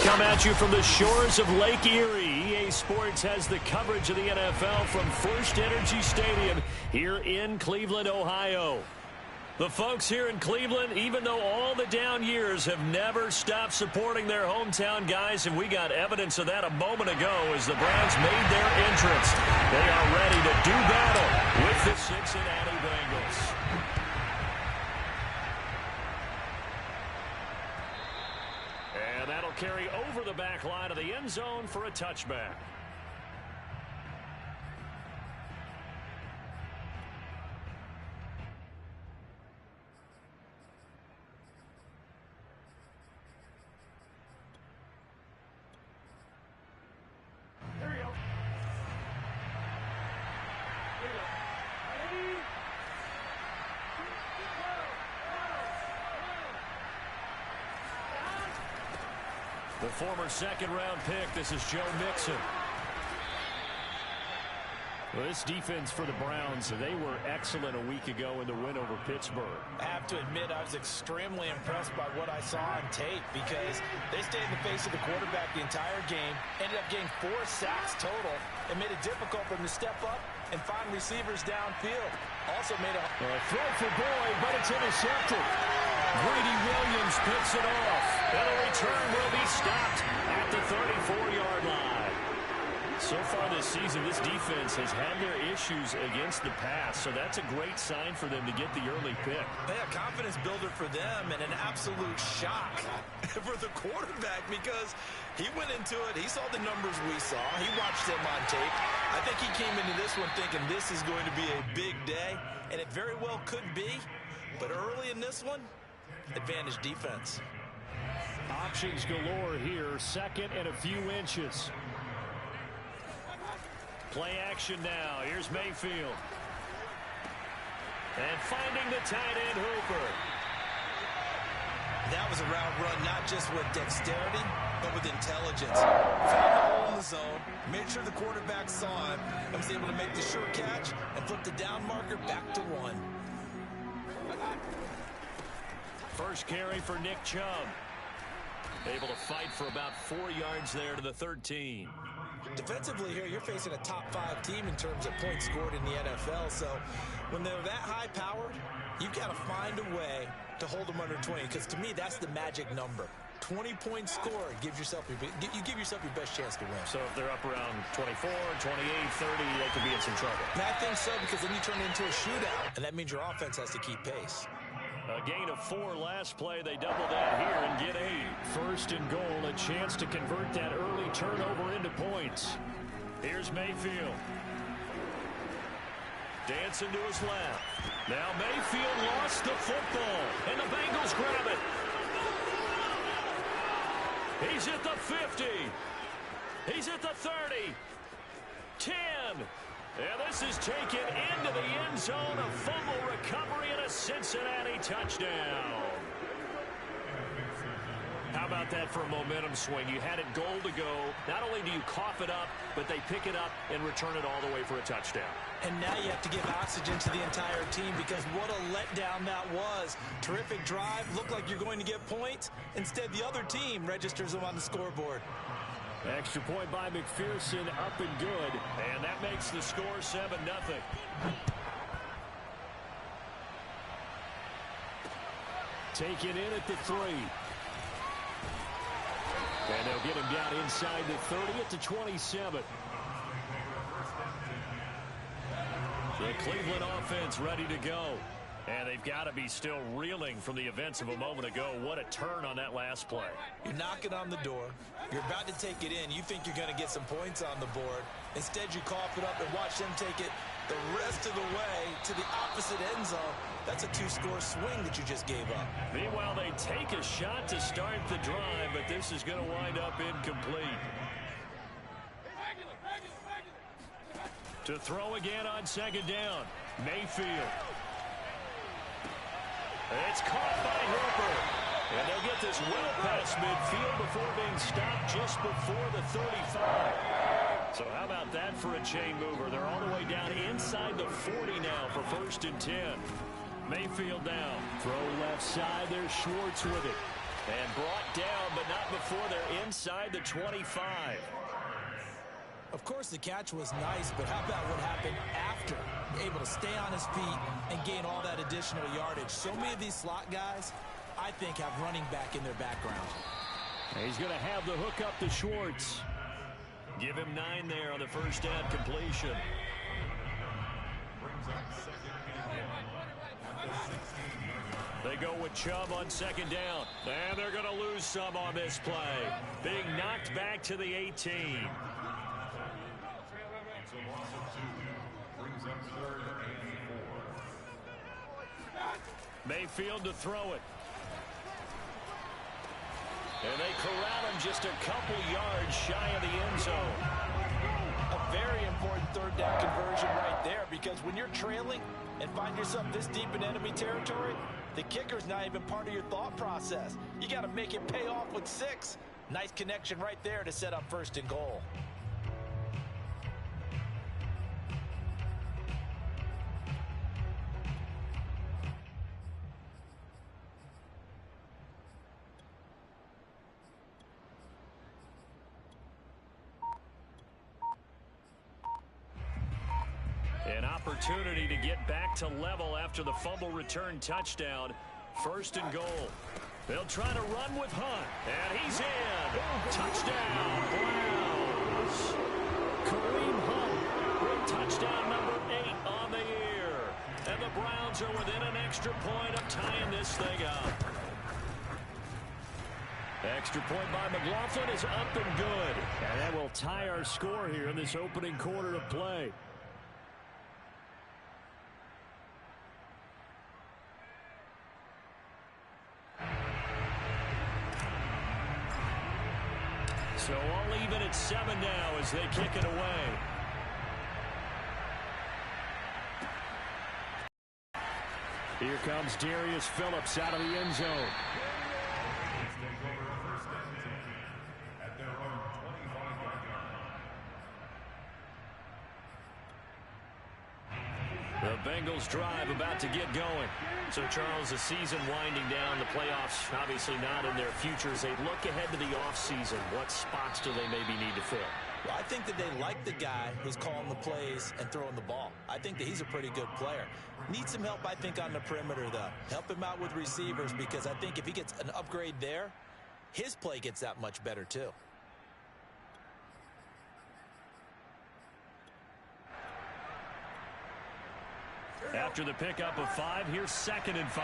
Come at you from the shores of Lake Erie. EA Sports has the coverage of the NFL from First Energy Stadium here in Cleveland, Ohio. The folks here in Cleveland, even though all the down years, have never stopped supporting their hometown guys, and we got evidence of that a moment ago as the Browns made their entrance. They are ready to do battle with the Cincinnati Bengals. And that'll carry over the back line of the end zone for a touchback. The former second-round pick, this is Joe Mixon. Well, this defense for the Browns, they were excellent a week ago in the win over Pittsburgh. I have to admit, I was extremely impressed by what I saw on tape because they stayed in the face of the quarterback the entire game, ended up getting 4 sacks total, and made it difficult for them to step up and find receivers downfield. Also made a throw for Boyd, but it's intercepted. Greedy Williams picks it off. And a return will be stopped at the 34-yard line. So far this season, this defense has had their issues against the pass, so that's a great sign for them to get the early pick. Yeah, confidence builder for them and an absolute shock for the quarterback because he went into it. He saw the numbers we saw. He watched them on tape. I think he came into this one thinking this is going to be a big day, and it very well could be. But early in this one, advantage defense. Options galore here. Second and a few inches. Play action now. Here's Mayfield. And finding the tight end Hooper. That was a route run not just with dexterity, but with intelligence. Found the hole in the zone, made sure the quarterback saw him, and was able to make the sure catch and flip the down marker back to 1. First carry for Nick Chubb. Able to fight for about 4 yards there to the 13. Defensively here, you're facing a top 5 team in terms of points scored in the NFL. So when they're that high powered, you've got to find a way to hold them under 20. Because to me, that's the magic number. 20-point score gives yourself you give yourself your best chance to win. So if they're up around 24, 28, 30, they could be in some trouble. And I think so because then you turn it into a shootout, and that means your offense has to keep pace. A gain of 4 last play. They double that here and get 8. First and goal, a chance to convert that early turnover into points. Here's Mayfield. Dancing to his left. Now Mayfield lost the football, and the Bengals grab it. He's at the 50. He's at the 30. 10. And this is taken into the end zone. A fumble recovery and a Cincinnati touchdown. How about that for a momentum swing? You had it goal to go. Not only do you cough it up, but they pick it up and return it all the way for a touchdown. And now you have to give oxygen to the entire team because what a letdown that was. Terrific drive. Looked like you're going to get points. Instead, the other team registers them on the scoreboard. Extra point by McPherson, up and good. And that makes the score 7-0. Taken in at the 3. And they'll get him down inside the 30 at the 27. The Cleveland offense ready to go. And they've got to be still reeling from the events of a moment ago. What a turn on that last play. You're knocking on the door. You're about to take it in. You think you're going to get some points on the board. Instead, you cough it up and watch them take it the rest of the way to the opposite end zone. That's a 2-score swing that you just gave up. Meanwhile, they take a shot to start the drive, but this is going to wind up incomplete. To throw again on second down. Mayfield. It's caught by Hooper. And they'll get this well past midfield before being stopped just before the 35. So how about that for a chain mover? They're all the way down inside the 40 now for 1st and 10. Mayfield down. Throw left side. There's Schwartz with it. And brought down, but not before they're inside the 25. Of course, the catch was nice, but how about what happened after? Able to stay on his feet and gain all that additional yardage. So many of these slot guys, I think, have running back in their background. He's going to have the hook up to Schwartz. Give him 9 there on the first down completion. They go with Chubb on second down. And they're going to lose some on this play. Being knocked back to the 18. Mayfield to throw it. And they corral him just a couple yards shy of the end zone. A very important third down conversion right there, because when you're trailing and find yourself this deep in enemy territory, the kicker's not even part of your thought process. You got to make it pay off with 6. Nice connection right there to set up first and goal. An opportunity to get back to level after the fumble return touchdown. First and goal. They'll try to run with Hunt. And he's in. Touchdown, Browns. Kareem Hunt with touchdown number 8 on the year. And the Browns are within an extra point of tying this thing up. Extra point by McLaughlin is up and good. And that will tie our score here in this opening quarter of play. So all even at 7 now as they kick it away. Here comes Darius Phillips out of the end zone. The Bengals drive about to get going. So, Charles, the season winding down, the playoffs obviously not in their future. As they look ahead to the offseason, what spots do they maybe need to fill? Well, I think that they like the guy who's calling the plays and throwing the ball. I think that he's a pretty good player. Needs some help, I think, on the perimeter, though. Help him out with receivers, because I think if he gets an upgrade there, his play gets that much better, too. After the pickup of 5, here's 2nd and 5.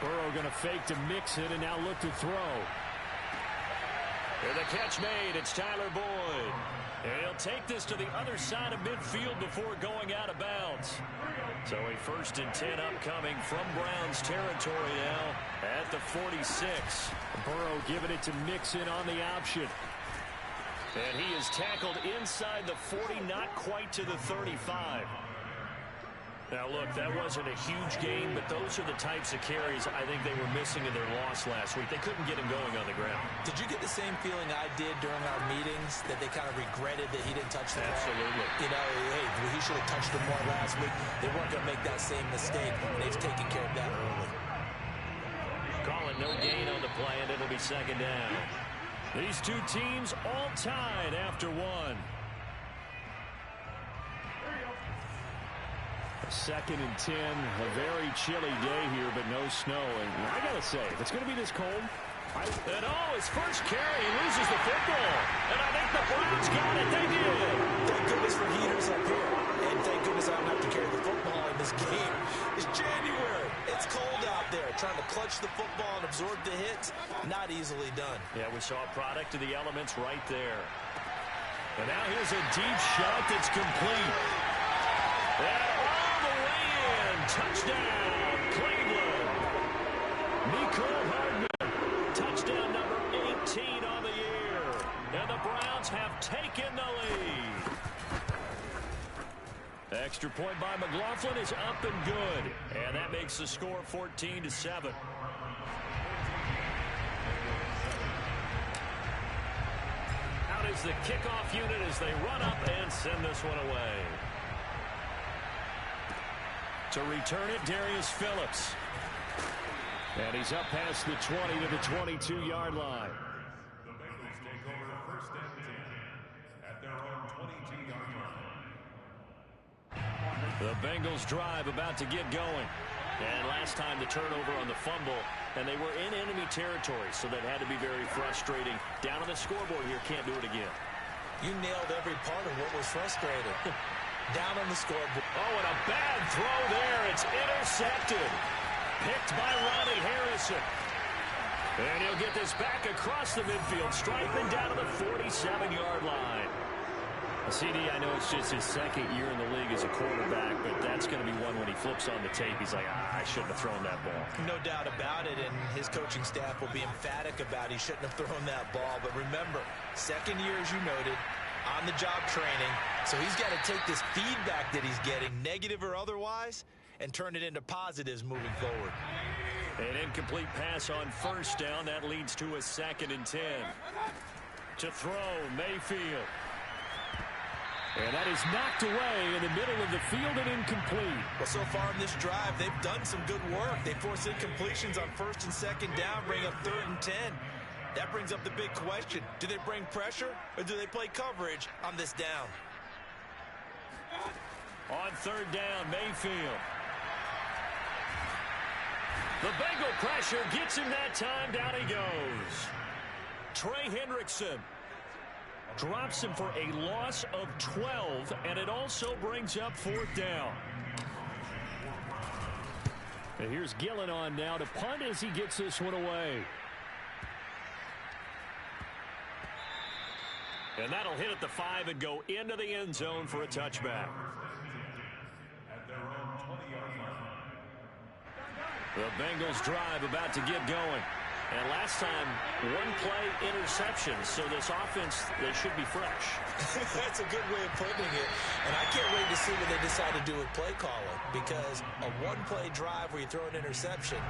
Burrow going to fake to mix it and now look to throw. And the catch made. It's Tyler Boyd. And he'll take this to the other side of midfield before going out of bounds. So a 1st and 10 upcoming from Browns territory now at the 46. Burrow giving it to Mixon on the option. And he is tackled inside the 40, not quite to the 35. Now, look, that wasn't a huge gain, but those are the types of carries I think they were missing in their loss last week. They couldn't get him going on the ground. Did you get the same feeling I did during our meetings, that they kind of regretted that he didn't touch the ball? Absolutely. You know, hey, he should have touched the ball last week. They weren't going to make that same mistake, and they've taken care of that early. Calling no gain on the play, and it'll be 2nd down. These two teams all tied after 1. 2nd and 10, a very chilly day here, but no snow. And I got to say, if it's going to be this cold, and his first carry, he loses the football. And I think the Browns got it. They did. Thank goodness for heaters up here. And thank goodness I don't have to carry the football in this game. It's January. It's cold out there. Trying to clutch the football and absorb the hits, not easily done. Yeah, we saw a product of the elements right there. And now here's a deep shot that's complete. And all the way in. Touchdown, Cleveland. Mecole Hardman. Touchdown number 18 on the year. And the Browns have taken the lead. Extra point by McLaughlin is up and good. And that makes the score 14-7. Out is the kickoff unit as they run up and send this one away. To return it, Darius Phillips. And he's up past the 20 to the 22-yard line. The Bengals take over first and 10 at their own 22-yard line. The Bengals drive about to get going. And last time the turnover on the fumble, and they were in enemy territory, so that had to be very frustrating. Down on the scoreboard here, can't do it again. You nailed every part of what was frustrating. Down on the scoreboard. Oh, and a bad throw there. It's intercepted. Picked by Ronnie Harrison. And he'll get this back across the midfield, striping down to the 47-yard line. CD, I know it's just his second year in the league as a quarterback, but that's going to be one when he flips on the tape. He's like, I shouldn't have thrown that ball. No doubt about it, and his coaching staff will be emphatic about he shouldn't have thrown that ball. But remember, second year, as you noted, on-the-job training. So he's got to take this feedback that he's getting, negative or otherwise, and turn it into positives moving forward. An incomplete pass on first down. That leads to a 2nd and 10. To throw, Mayfield. And that is knocked away in the middle of the field and incomplete. Well, so far in this drive, they've done some good work. They force incompletions on 1st and 2nd down, bring up 3rd and 10. That brings up the big question. Do they bring pressure or do they play coverage on this down? On 3rd down, Mayfield. The Bengal pressure gets him that time. Down he goes. Trey Hendrickson drops him for a loss of 12, and it also brings up 4th down. And here's Gillen on now to punt as he gets this one away. And that'll hit at the 5 and go into the end zone for a touchback. At their own 20-yard line. The Bengals drive about to get going. And last time, one play interception. So this offense, they should be fresh. That's a good way of putting it. And I can't wait to see what they decide to do with play calling. Because a one-play drive where you throw an interception,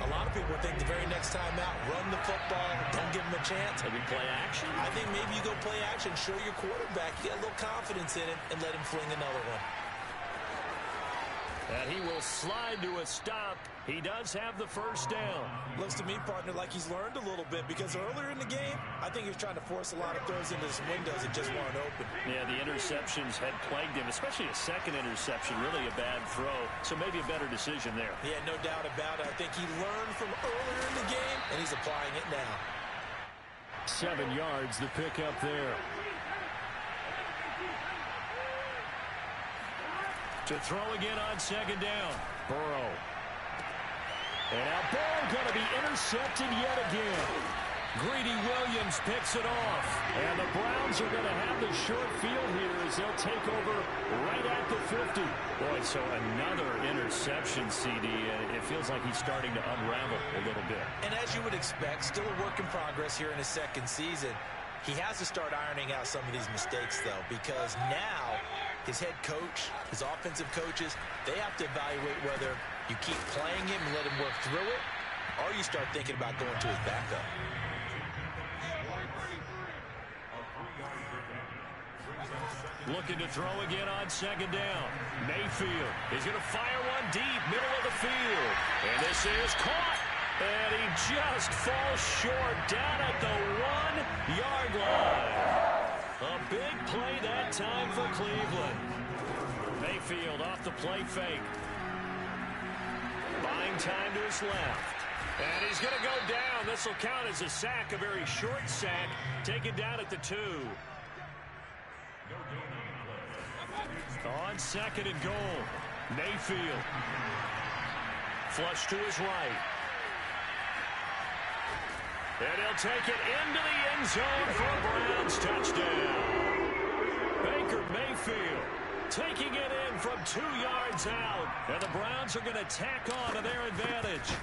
a lot of people think the very next time out, run the football, don't give them a chance. Maybe play action? I think maybe you go play action, show your quarterback, you get a little confidence in it, and let him fling another one. And he will slide to a stop. He does have the first down. Looks to me, partner, like he's learned a little bit because earlier in the game, I think he was trying to force a lot of throws into some windows that just weren't open. Yeah, the interceptions had plagued him, especially a second interception, really a bad throw. So maybe a better decision there. Yeah, no doubt about it. I think he learned from earlier in the game, and he's applying it now. 7 yards, the pickup there. To throw again on 2nd down. Burrow. And now ball going to be intercepted yet again. Greedy Williams picks it off. And the Browns are going to have the short field here as they'll take over right at the 50. Boy, so another interception, CD. It feels like he's starting to unravel a little bit. And as you would expect, still a work in progress here in his second season. He has to start ironing out some of these mistakes, though, because now his head coach, his offensive coaches, they have to evaluate whether you keep playing him and let him work through it, or you start thinking about going to his backup. Looking to throw again on 2nd down. Mayfield is going to fire one deep, middle of the field. And this is caught. And he just falls short down at the 1-yard line. A big play that time for Cleveland. Mayfield off the play fake. Buying time to his left. And he's going to go down. This will count as a sack, a very short sack, taken down at the 2. On 2nd and goal. Mayfield. Flush to his right. And he'll take it into the end zone for a Browns touchdown. Baker Mayfield taking it in from 2 yards out. And the Browns are going to tack on to their advantage.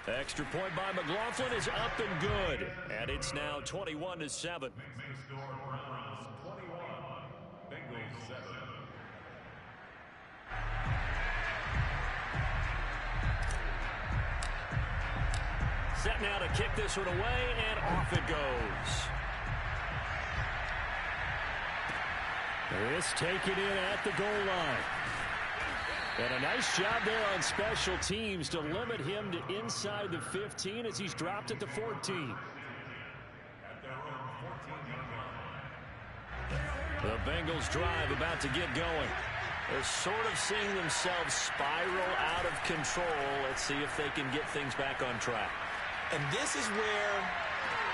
Extra point by McLaughlin is up and good. And it's now 21-7. Set now to kick this one away, and off it goes. This taken in at the goal line. And a nice job there on special teams to limit him to inside the 15 as he's dropped it to 14. The Bengals drive about to get going. They're sort of seeing themselves spiral out of control. Let's see if they can get things back on track. And this is where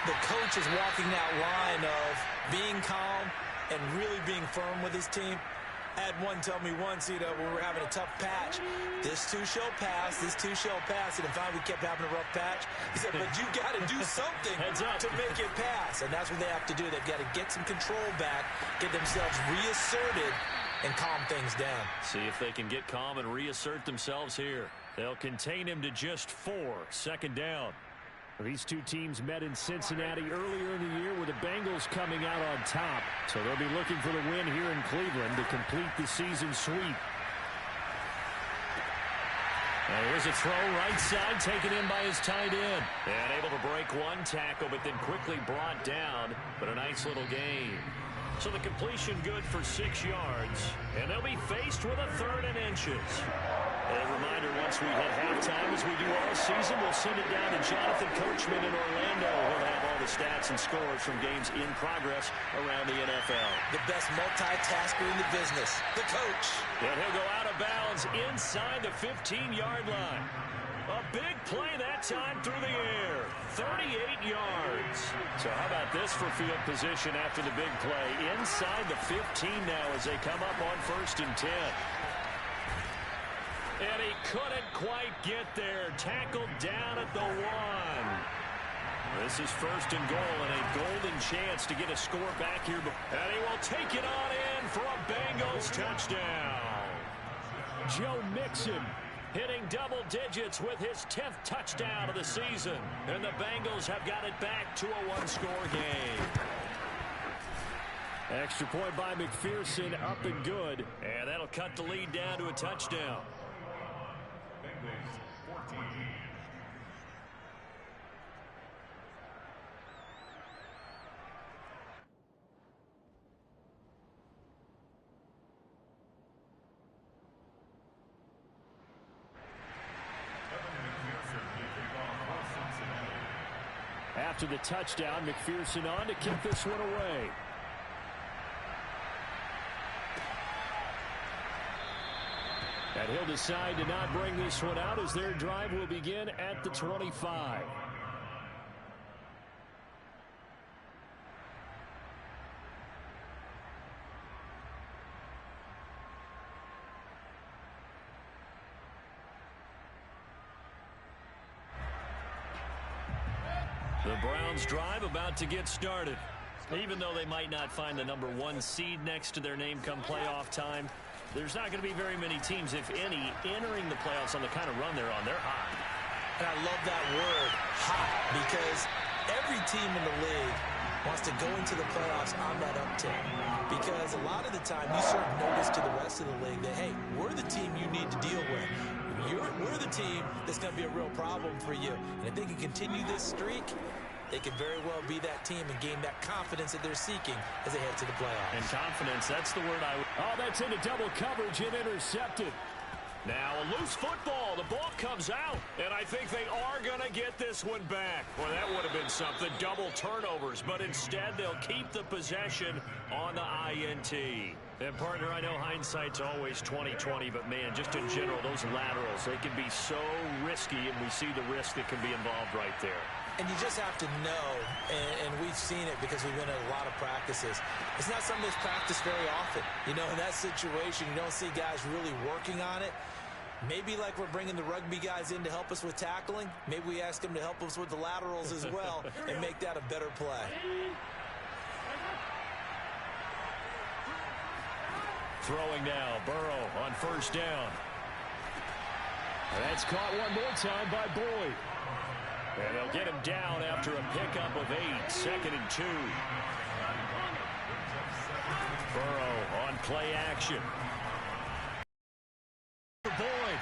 the coach is walking that line of being calm and really being firm with his team. I had one tell me once, when we were having a tough patch, this too shall pass, this too shall pass. And if we kept having a rough patch, he said, but you got to do something to make it pass. And that's what they have to do. They've got to get some control back, get themselves reasserted, and calm things down. See if they can get calm and reassert themselves here. They'll contain him to just 4. Second down. These two teams met in Cincinnati earlier in the year with the Bengals coming out on top. So they'll be looking for the win here in Cleveland to complete the season sweep. Now here's a throw right side taken in by his tight end. And able to break one tackle but then quickly brought down. But a nice little gain. So the completion good for 6 yards. And they'll be faced with a 3rd and inches. A reminder, once we hit halftime, as we do all season, we'll send it down to Jonathan Coachman in Orlando. He'll have all the stats and scores from games in progress around the NFL. The best multitasker in the business, the coach. And he'll go out of bounds inside the 15-yard line. A big play that time through the air. 38 yards. So how about this for field position after the big play? Inside the 15 now as they come up on 1st and 10. And he couldn't quite get there. Tackled down at the 1. This is 1st and goal and a golden chance to get a score back here. And he will take it on in for a Bengals touchdown. Joe Mixon hitting double digits with his 10th touchdown of the season. And the Bengals have got it back to a 1-score game. Extra point by McPherson, up and good. And that'll cut the lead down to a touchdown. After the touchdown, McPherson on to kick this one away. And he'll decide to not bring this one out as their drive will begin at the 25. The Browns drive about to get started. Even though they might not find the #1 seed next to their name come playoff time, there's not going to be very many teams, if any, entering the playoffs on the kind of run they're on. They're hot. And I love that word, hot, because every team in the league wants to go into the playoffs on that uptick. Because a lot of the time you serve notice to the rest of the league that, hey, we're the team you need to deal with. We're the team that's going to be a real problem for you. And if they can continue this streak, they could very well be that team and gain that confidence that they're seeking as they head to the playoffs. And confidence, that's the word I would... Oh, that's into double coverage and intercepted. Now a loose football. The ball comes out, and I think they are going to get this one back. Well, that would have been something. Double turnovers, but instead they'll keep the possession on the INT. And, partner, I know hindsight's always 20/20, but, man, just in general, those laterals, they can be so risky, and we see the risk that can be involved right there. And you just have to know, and we've seen it because we've been at a lot of practices. It's not something that's practiced very often. You know, in that situation, you don't see guys really working on it. Maybe like we're bringing the rugby guys in to help us with tackling, maybe we ask them to help us with the laterals as well and make that a better play. Throwing now, Burrow on 1st down. That's caught one more time by Boyd. And they'll get him down after a pickup of 8, 2nd and 2. Burrow on play action. Boyd.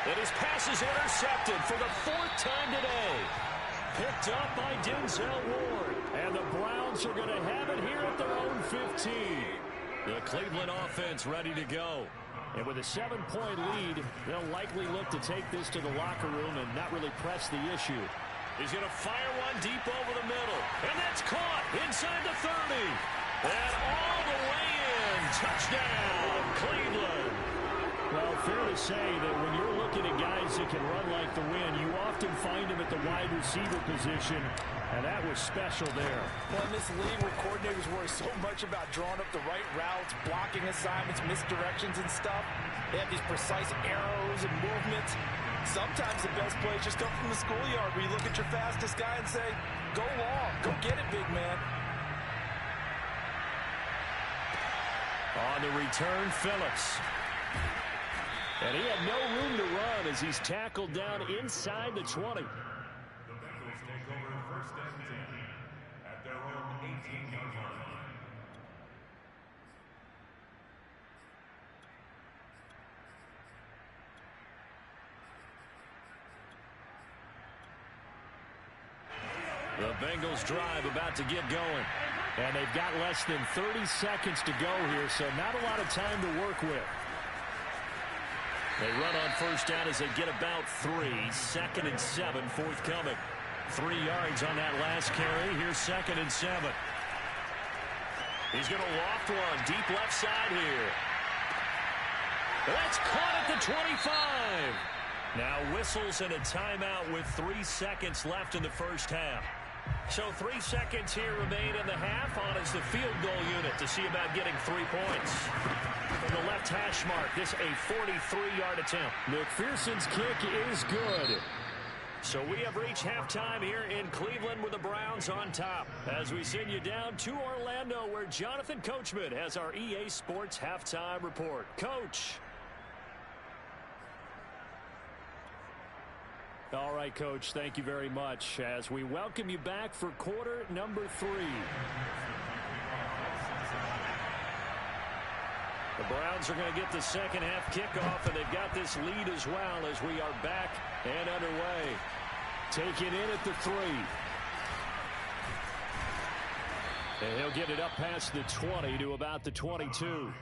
And his pass is intercepted for the 4th time today. Picked up by Denzel Ward. And the Browns are going to have it here at their own 15. The Cleveland offense ready to go. And with a 7-point lead, they'll likely look to take this to the locker room and not really press the issue. He's going to fire one deep over the middle. And that's caught inside the 30. And all the way in. Touchdown, Cleveland. Well, fair to say that when you're looking at guys that can run like the wind, you often find them at the wide receiver position, and that was special there. Well, in this league where coordinators worry so much about drawing up the right routes, blocking assignments, misdirections and stuff, they have these precise arrows and movements. Sometimes the best plays just come from the schoolyard where you look at your fastest guy and say, go long, go get it, big man. On the return, Phillips. And he had no room to run as he's tackled down inside the 20. The Bengals take over first and 10 at their own 18-yard line. The Bengals drive about to get going. And they've got less than 30 seconds to go here, so not a lot of time to work with. They run on first down as they get about 3. 2nd and 7 forthcoming. 3 yards on that last carry. Here's 2nd and 7. He's going to loft one deep left side here. That's caught at the 25. Now whistles and a timeout with 3 seconds left in the first half. So 3 seconds here remain in the half. On is the field goal unit to see about getting 3 points. From the left hash mark, this a 43-yard attempt. McPherson's kick is good. So we have reached halftime here in Cleveland with the Browns on top. As we send you down to Orlando where Jonathan Coachman has our EA Sports halftime report. Coach. All right, Coach, thank you very much as we welcome you back for quarter number 3. The Browns are going to get the second half kickoff, and they've got this lead as well as we are back and underway. Take it in at the 3. And he'll get it up past the 20 to about the 22.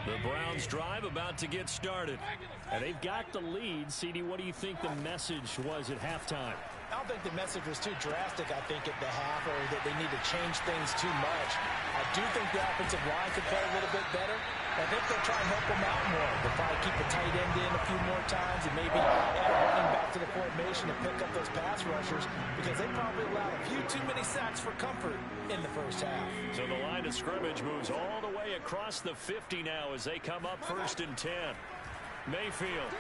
The Browns drive about to get started. And they've got the lead. CD, what do you think the message was at halftime? I don't think the message was too drastic, I think, at the half, or that they need to change things too much. I do think the offensive line could play a little bit better. I think they'll try and help them out more. They'll probably keep the tight end in a few more times and maybe add a running back to the formation to pick up those pass rushers because they probably allowed a few too many sacks for comfort in the first half. So the line of scrimmage moves all the way across the 50 now as they come up 1st and 10. Mayfield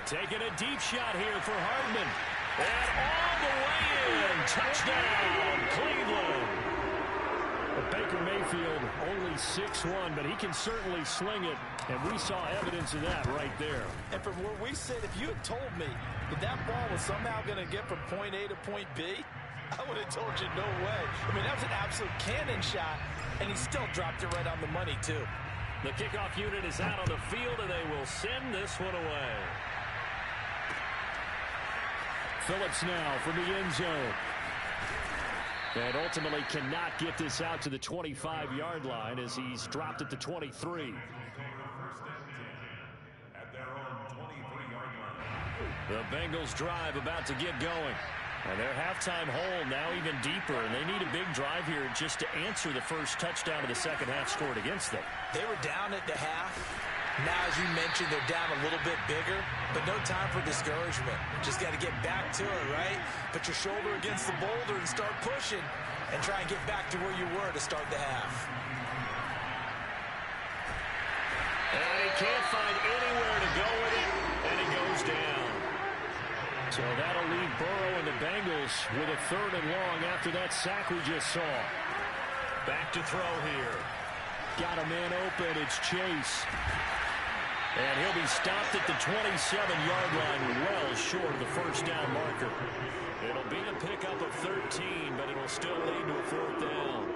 taking a deep shot here for Hardman. And all the way in. Touchdown, Cleveland. But Baker Mayfield only 6'1", but he can certainly sling it, and we saw evidence of that right there. And from where we sit, if you had told me that that ball was somehow going to get from point A to point B, I would have told you no way. I mean, that was an absolute cannon shot, and he still dropped it right on the money, too. The kickoff unit is out on the field, and they will send this one away. Phillips now from the end zone. And ultimately cannot get this out to the 25-yard line as he's dropped at the 23. The Bengals drive about to get going. And their halftime hole now even deeper, and they need a big drive here just to answer the first touchdown of the second half scored against them. They were down at the half. Now, as you mentioned, they're down a little bit bigger, but no time for discouragement. Just got to get back to it, right? Put your shoulder against the boulder and start pushing and try and get back to where you were to start the half. And he can't find anywhere to go with it, and he goes down. So that'll leave Burrow and the Bengals with a 3rd and long after that sack we just saw. Back to throw here. Got a man open. It's Chase. And he'll be stopped at the 27-yard line, well short of the first down marker. It'll be a pickup of 13, but it'll still lead to a 4th down.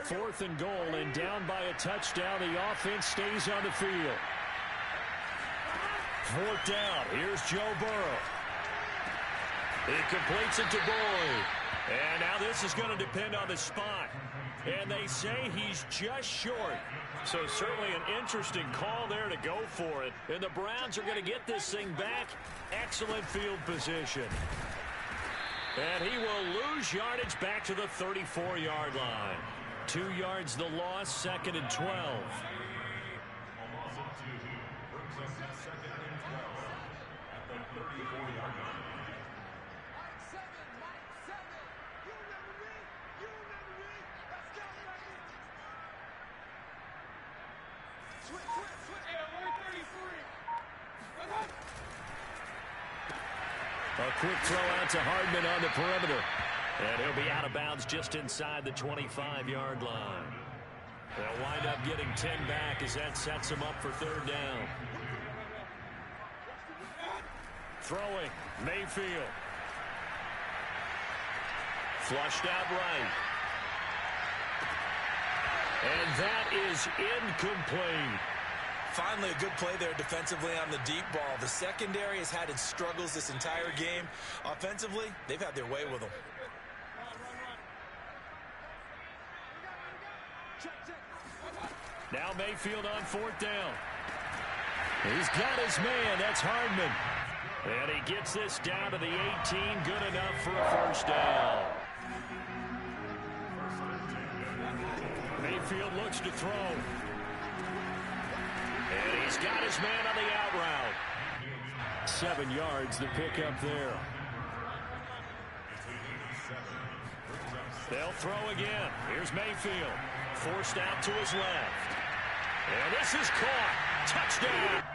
4th and goal, and down by a touchdown. The offense stays on the field. 4th down. Here's Joe Burrow. He completes it to Boyd. And now this is going to depend on the spot. And they say he's just short. So certainly an interesting call there to go for it. And the Browns are going to get this thing back. Excellent field position. And he will lose yardage back to the 34-yard line. 2 yards the loss, 2nd and 12. A quick throw out to Hardman on the perimeter. And he'll be out of bounds just inside the 25-yard line. They'll wind up getting 10 back as that sets them up for 3rd down. Throwing, Mayfield. Flushed out right. And that is incomplete. Finally, a good play there defensively on the deep ball. The secondary has had its struggles this entire game. Offensively, they've had their way with them. Now Mayfield on 4th down. He's got his man. That's Hardman. And he gets this down to the 18. Good enough for a 1st down. Mayfield looks to throw. And he's got his man on the out route. 7 yards the pickup there. They'll throw again. Here's Mayfield. Forced out to his left. And this is caught. Touchdown.